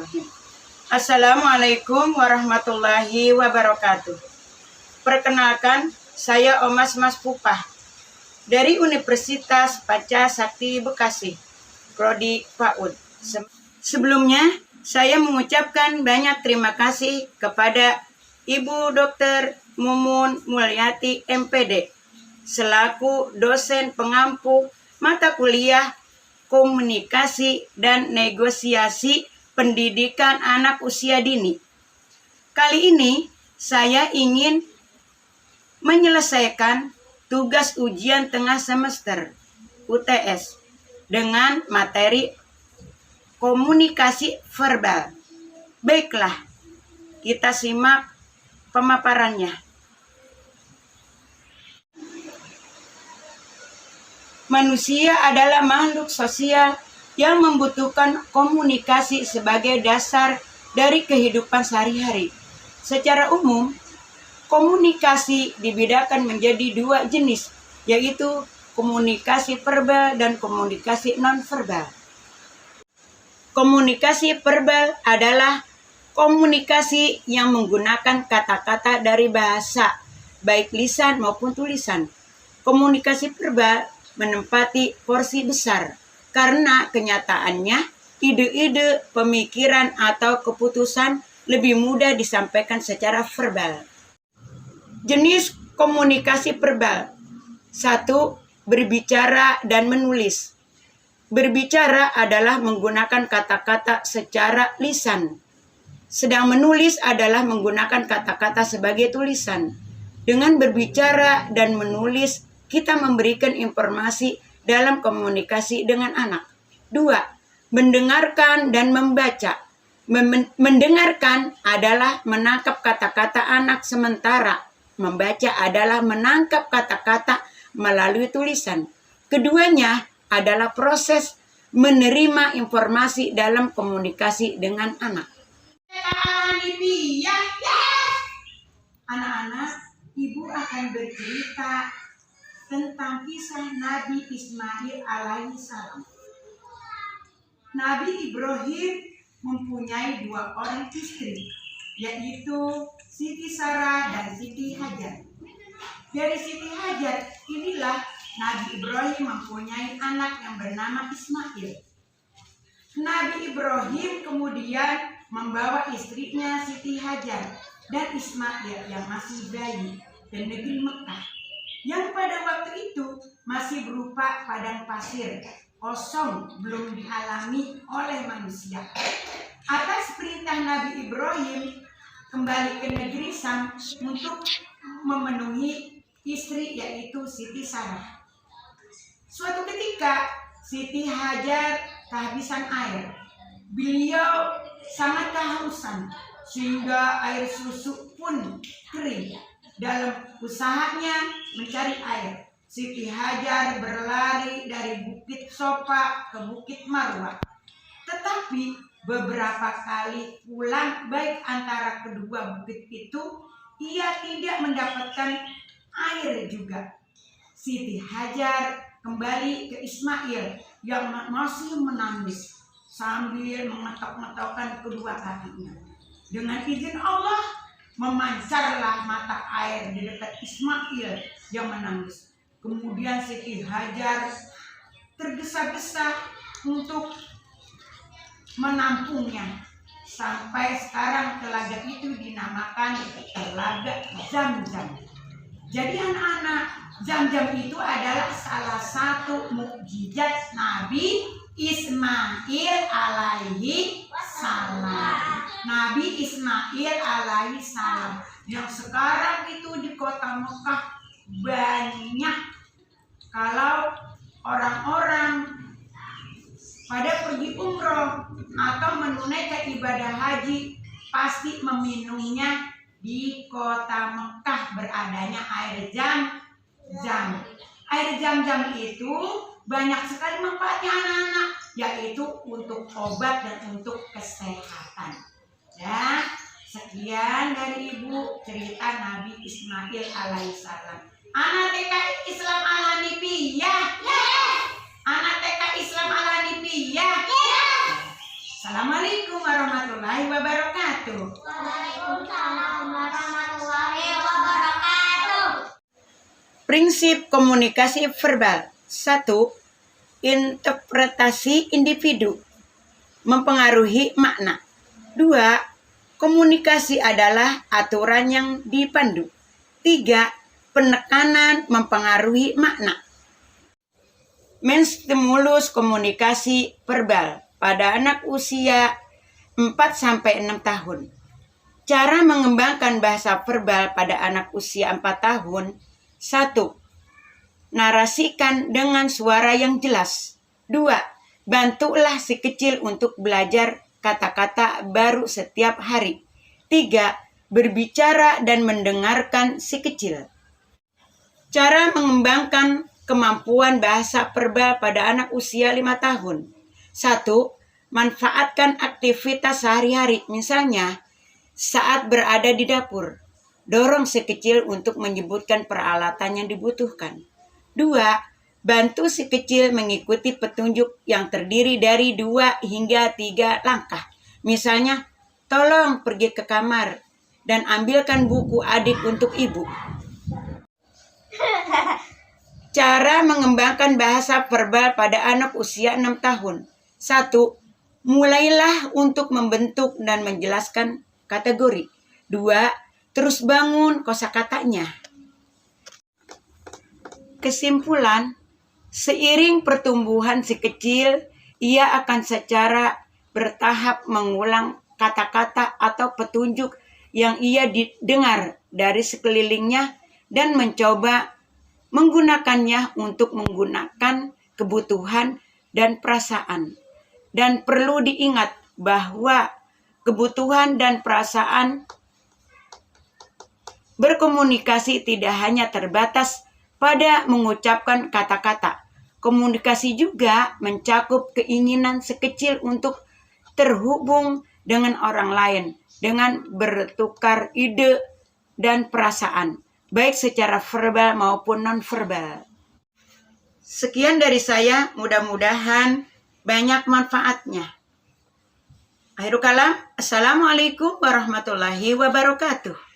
Bismillahirrahmanirrahim. Assalamualaikum warahmatullahi wabarakatuh. Perkenalkan, saya Omas Mas Pupah dari Universitas Panca Sakti Bekasi, Prodi PAUD. Sebelumnya, saya mengucapkan banyak terima kasih kepada Ibu Dr. Mumun Mulyati MPD selaku dosen pengampu mata kuliah Komunikasi dan Negosiasi Pendidikan Anak Usia Dini. Kali ini saya ingin menyelesaikan tugas ujian tengah semester UTS dengan materi komunikasi verbal. Baiklah, kita simak pemaparannya. Manusia adalah makhluk sosial yang membutuhkan komunikasi sebagai dasar dari kehidupan sehari-hari. Secara umum, komunikasi dibedakan menjadi dua jenis, yaitu komunikasi verbal dan komunikasi non-verbal. Komunikasi verbal adalah komunikasi yang menggunakan kata-kata dari bahasa, baik lisan maupun tulisan. Komunikasi verbal menempati porsi besar karena kenyataannya ide-ide, pemikiran atau keputusan lebih mudah disampaikan secara verbal. Jenis komunikasi verbal. 1. Berbicara dan menulis. Berbicara adalah menggunakan kata-kata secara lisan, sedang menulis adalah menggunakan kata-kata sebagai tulisan. Dengan berbicara dan menulis, kita memberikan informasi dalam komunikasi dengan anak. 2. Mendengarkan dan membaca. Mendengarkan adalah menangkap kata-kata anak, sementara membaca adalah menangkap kata-kata melalui tulisan. Keduanya adalah proses menerima informasi dalam komunikasi dengan anak. Anak-anak, ibu akan bercerita tentang kisah Nabi Ismail alaihi salam. Nabi Ibrahim mempunyai dua orang istri, yaitu Siti Sarah dan Siti Hajar. Dari Siti Hajar inilah Nabi Ibrahim mempunyai anak yang bernama Ismail. Nabi Ibrahim kemudian membawa istrinya Siti Hajar dan Ismail yang masih bayi ke negeri Mekah, yang pada waktu itu masih berupa padang pasir, kosong, belum dialami oleh manusia. Atas perintah Nabi Ibrahim kembali ke negeri Sam untuk memenuhi istri, yaitu Siti Sarah. Suatu ketika Siti Hajar kehabisan air. Beliau sangat kehausan sehingga air susu pun kering. Dalam usahanya mencari air, Siti Hajar berlari dari Bukit Sofa ke Bukit Marwah. Tetapi beberapa kali pulang baik antara kedua bukit itu, ia tidak mendapatkan air juga. Siti Hajar kembali ke Ismail yang masih menangis sambil mengetok-ngetokkan kedua kakinya. Dengan izin Allah, memancarlah mata air di dekat Ismail yang menangis. Kemudian Siti Hajar tergesa-gesa untuk menampungnya. Sampai sekarang telaga itu dinamakan Telaga Zam-Zam. Jadi anak-anak, Zam-Zam itu adalah salah satu mukjizat Nabi Ismail alaihi salam. Nabi Ismail alaihi salam yang sekarang itu di kota Mekah banyak. Kalau orang-orang pada pergi umroh atau menunaikan ibadah haji, pasti meminumnya di kota Mekah beradanya air Zam-Zam. Air Zam-Zam itu banyak sekali manfaatnya anak-anak, yaitu untuk obat dan untuk kesehatan. Ya, sekian dari Ibu cerita Nabi Ismail alaihissalam. Anak TK Islam ala Nibiyah. Anak TK Islam ala Nibiyah. Assalamualaikum. warahmatullahi wabarakatuh. Waalaikumsalam warahmatullahi wabarakatuh. Prinsip komunikasi verbal. 1. Interpretasi individu mempengaruhi makna. 2. Komunikasi adalah aturan yang dipandu. 3. Penekanan mempengaruhi makna. Menstimulus komunikasi verbal pada anak usia 4-6 tahun. Cara mengembangkan bahasa verbal pada anak usia 4 tahun. 1. Narasikan dengan suara yang jelas. 2. Bantulah si kecil untuk belajar kata-kata baru setiap hari. 3. Berbicara dan mendengarkan si kecil. Cara mengembangkan kemampuan bahasa verbal pada anak usia 5 tahun. 1. Manfaatkan aktivitas sehari-hari. Misalnya, saat berada di dapur, dorong si kecil untuk menyebutkan peralatan yang dibutuhkan. 2. Bantu si kecil mengikuti petunjuk yang terdiri dari 2 hingga 3 langkah. Misalnya, tolong pergi ke kamar dan ambilkan buku adik untuk ibu. Cara mengembangkan bahasa verbal pada anak usia 6 tahun. 1. Mulailah untuk membentuk dan menjelaskan kategori. 2. Terus bangun kosakatanya. Kesimpulan, seiring pertumbuhan si kecil, ia akan secara bertahap mengulang kata-kata atau petunjuk yang ia dengar dari sekelilingnya dan mencoba menggunakannya untuk menggunakan kebutuhan dan perasaan. Dan perlu diingat bahwa kebutuhan dan perasaan berkomunikasi tidak hanya terbatas pada mengucapkan kata-kata. Komunikasi juga mencakup keinginan sekecil untuk terhubung dengan orang lain, dengan bertukar ide dan perasaan, baik secara verbal maupun non-verbal. Sekian dari saya, mudah-mudahan banyak manfaatnya. Akhirul kalam, Assalamualaikum warahmatullahi wabarakatuh.